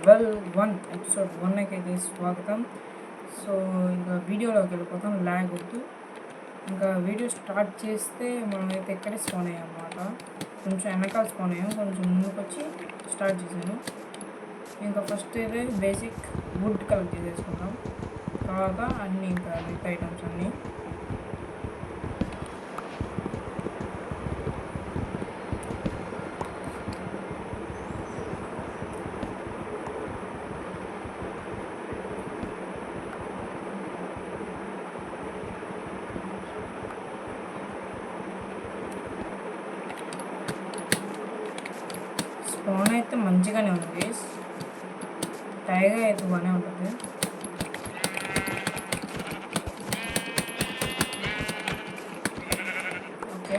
Level 1 episode 1కి అయితే స్వాగతం. సో ఇంకా వీడియోలోకి వెళ్ళిపోతాం, ల్యాగ్ వద్దు. ఇంకా వీడియో స్టార్ట్ చేస్తే మనమైతే ఎక్కడే స్పాన్ అయ్యాం అన్నమాట. కొంచెం వెనకాల స్పాన్ అయ్యాం, కొంచెం ముందుకు వచ్చి స్టార్ట్ చేశాను. ఇంకా ఫస్ట్ అయితే బేసిక్ వుడ్ కలెక్ట్ చేసేసుకుంటాం, తర్వాత అన్నీ ఇంకా మిగతా ఐటమ్స్ అన్నీ. స్పాన్ అయితే మంచిగానే ఉంది, టైగర్ అయితే బాగానే ఉంటుంది. ఓకే,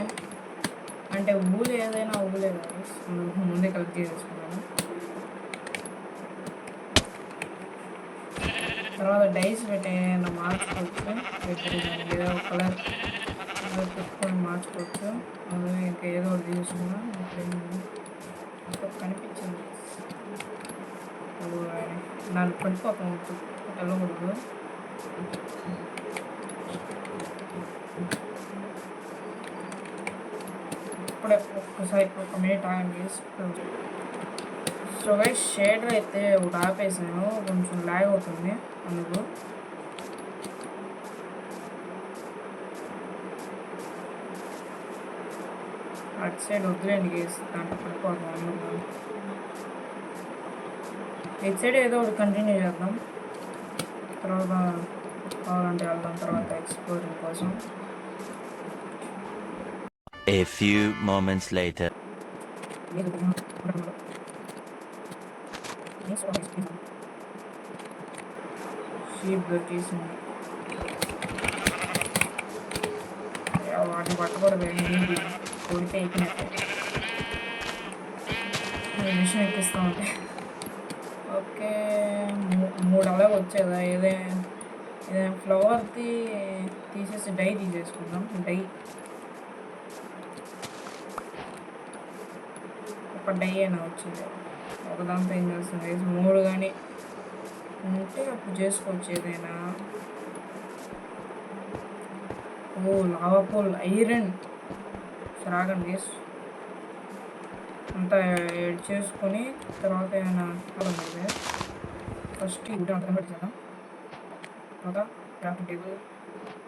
అంటే ఊలు ఏదైనా ఊలే కాదు, ముందే కలెక్ట్ చేసేసుకున్నాను. తర్వాత డైస్ పెట్టి ఏదైనా మార్చుకోవచ్చు, ఏదో కలర్ పెట్టుకొని మార్చుకోవచ్చు. అదే ఇంకా ఏదో ఒకటి తీసుకున్నా కనిపించింది, నాకు పడిపోతాం వెళ్ళకూడదు. ఇప్పుడే ఒక్కసారి ఒక మినిట్ ఆగండి. సో గైస్, షేడర్ అయితే ఒకటి ఆపేసాను, కొంచెం ల్యాగ్ అవుతుంది అందుకు. అటు సైడ్ వద్దులేండి గేస్, దాంట్లో పడిపోతాం అందుకు. ఇటు సైడ్ ఏదో ఒకటి కంటిన్యూ చేద్దాం, తర్వాత కావాలంటే వెళ్దాం తర్వాత ఎక్స్ప్లోరింగ్ కోసం. A few moments later. Sheep దొరికేసింది, వాటిని పట్టకూడదు, నీటి కొడితే ఎక్కినట్టే మిషన్ ఎక్కిస్తూ ఉంటాయి. ఓకే, 3 అలాగే వచ్చేదా. ఏదైనా ఫ్లవర్ది తీసేసి డై తీసేసుకుందాం. డై ఒక డై అయినా వచ్చింది, ఒకదాంతో ఏం చేస్తుంది. 3 కానీ ఉంటే అప్పుడు చేసుకోవచ్చు ఏదైనా. ఓ లావా పోల్, ఐరన్ రాగండి. అంతా ఎడ్ చేసుకొని తర్వాత ఏమైనా ఫస్ట్ ఈ గుడ్డ అంతా పెట్టేసాను, తర్వాత క్రాఫ్టింగ్ టేబుల్,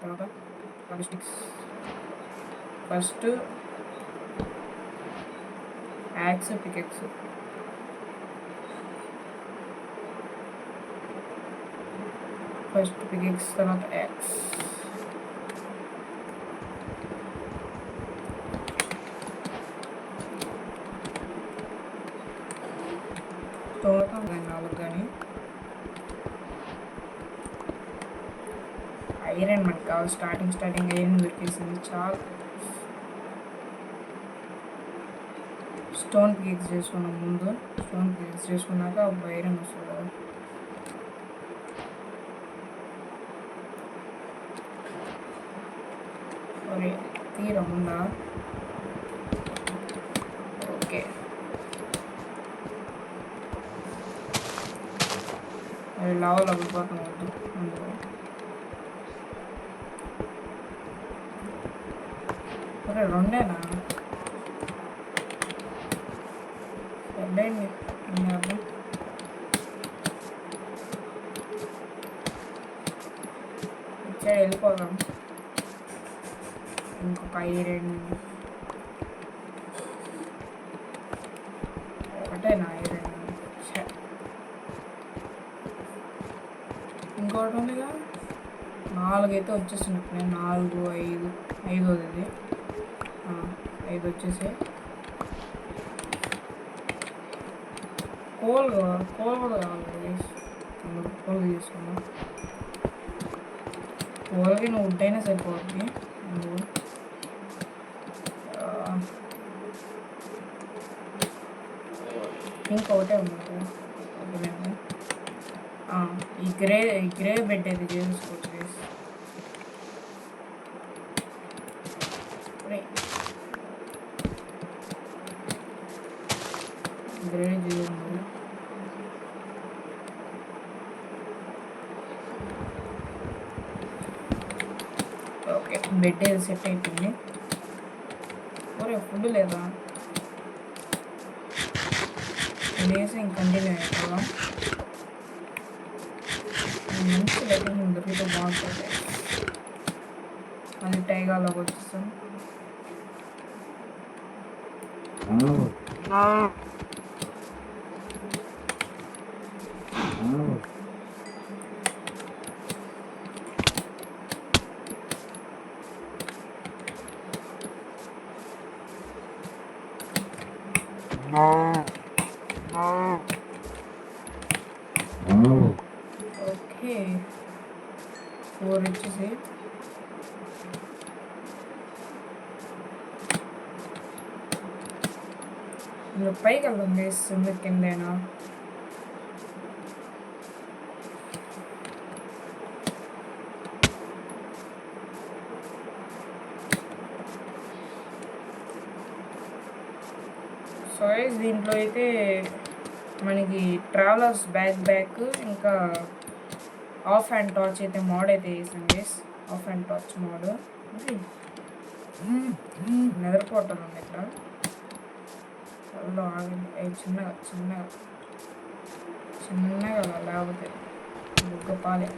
తర్వాత sticks. First axe, pickaxe, first pickaxe తర్వాత యాక్స్. తర్వాత 4 కానీ ఐరన్ మనకు కావాలి. స్టార్టింగ్ ఐరన్ దొరికేసింది చాలా. స్టోన్ పికెక్స్ చేసుకున్నాం ముందు, స్టోన్ పికెక్స్ చేసుకున్నాక ఐరన్ వస్తుంది కదా. సరే తీరా ఉందా. ఓకే, అది లావలో పడిపోతాం వద్దు అందులో. ఓకే, 2ఏనా సర్లేండి. ఇచ్చా వెళ్ళిపోదాం. ఇంకొక ఐరన్ ఒకటేనా ఐరన్, ఇంకోటి ఉందిగా. 4 అయితే వచ్చేసినట్టు, 4, 5, 5వది 5 వచ్చేసి. కోల్ కూడా కావాలి, కోల్ తీసుకున్నాం. కోల్కి నువ్వు ఉంటైనా సరిపోతుంది. ఇంకొకటే ఉంది, ఈ గ్రే బెడ్ అయితే చేసుకోవచ్చు. గ్రే చేయండి. ఓకే, బెడ్ ఏది సెట్ అయిపోయింది. ఒరే ఫుడ్ లేదా తినేసి ఇంక కంటిన్యూ అయిపోదాం. మంచి లైటింగ్ దొరికితే బాగుంటుంది. అది టైగాలోకి వచ్చేస్తాం. ఓకే 4 వచ్చేసి ఇందులో పైకి వెళ్దాం వేస్తుంది కిందైనా. సో దీంట్లో అయితే మనకి ట్రావెలర్స్ బ్యాక్ ఇంకా ఆఫ్ అండ్ టార్చ్ అయితే మోడ్ అయితే వేసాం guys. Off and torch mode నిద్రపోవటం ఉంది ఇక్కడ. ఆగండి, చిన్నగా చిన్నగా చిన్నగా లేకపోతే బుగ్గ పాలే.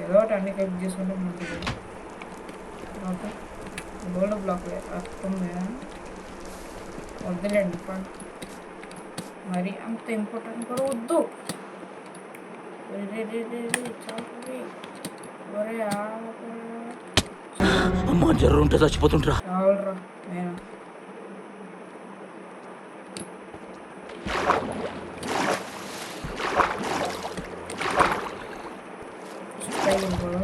ఏదో ఒకటి అన్ని కలిపి చేసుకుంటే మంచిది. ఓకే, గోల్డ్ బ్లాక్ అర్థం లేదా వద్దులేండి, మరి అంత ఇంపార్టెంట్ కూడా వద్దు. జర్రుంటే చచ్చిపోతుంటా. చాలరా నేను కూడా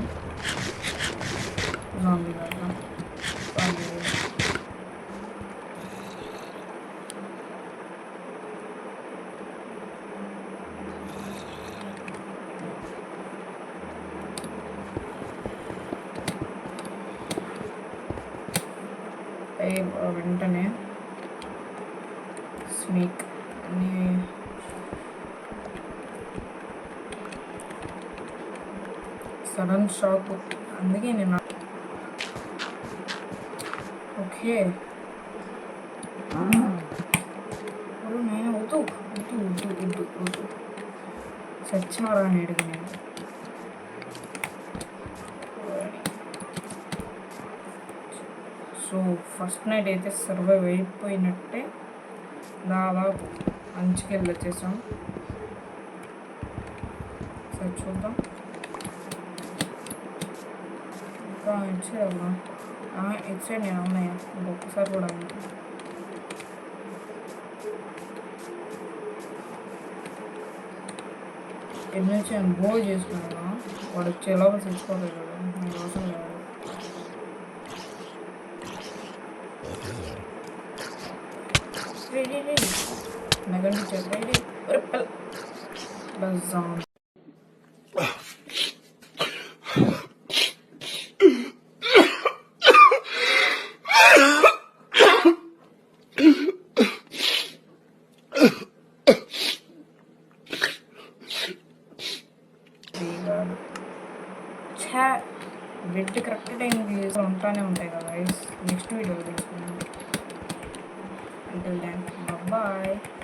వెంటనే స్నేక్ అని సడన్ షాక్, అందుకే నేను ఓకే నేను వద్దు వద్దు వద్దు వద్దు వద్దు సచ్చినారా అని అడిగి నేను. సో ఫస్ట్ నైట్ అయితే సర్వైవ్ అయిపోయినట్టే. దాదాపు అంచుకెళ్ళి వచ్చేసాం. సరే చూద్దాం. ఇంకా ఇటు సైడ్ అవునా? ఇటు సైడ్ నేను అవునాయా ఇంకొకసారి కూడా అవునా? ఎన్ని నుంచి నేను గోల్ చేసుకున్నాను. వాడు వచ్చేలాగా తెచ్చుకోలేదు కదా, నాకు అవసరం లేదు. నగండి చెప్పండి బెడ్ కరెక్ట్ టైంకి ఉంటానే ఉంటాయి కదా. నెక్స్ట్ వీడియో తెలుసుకున్నాను. Until then, bye-bye.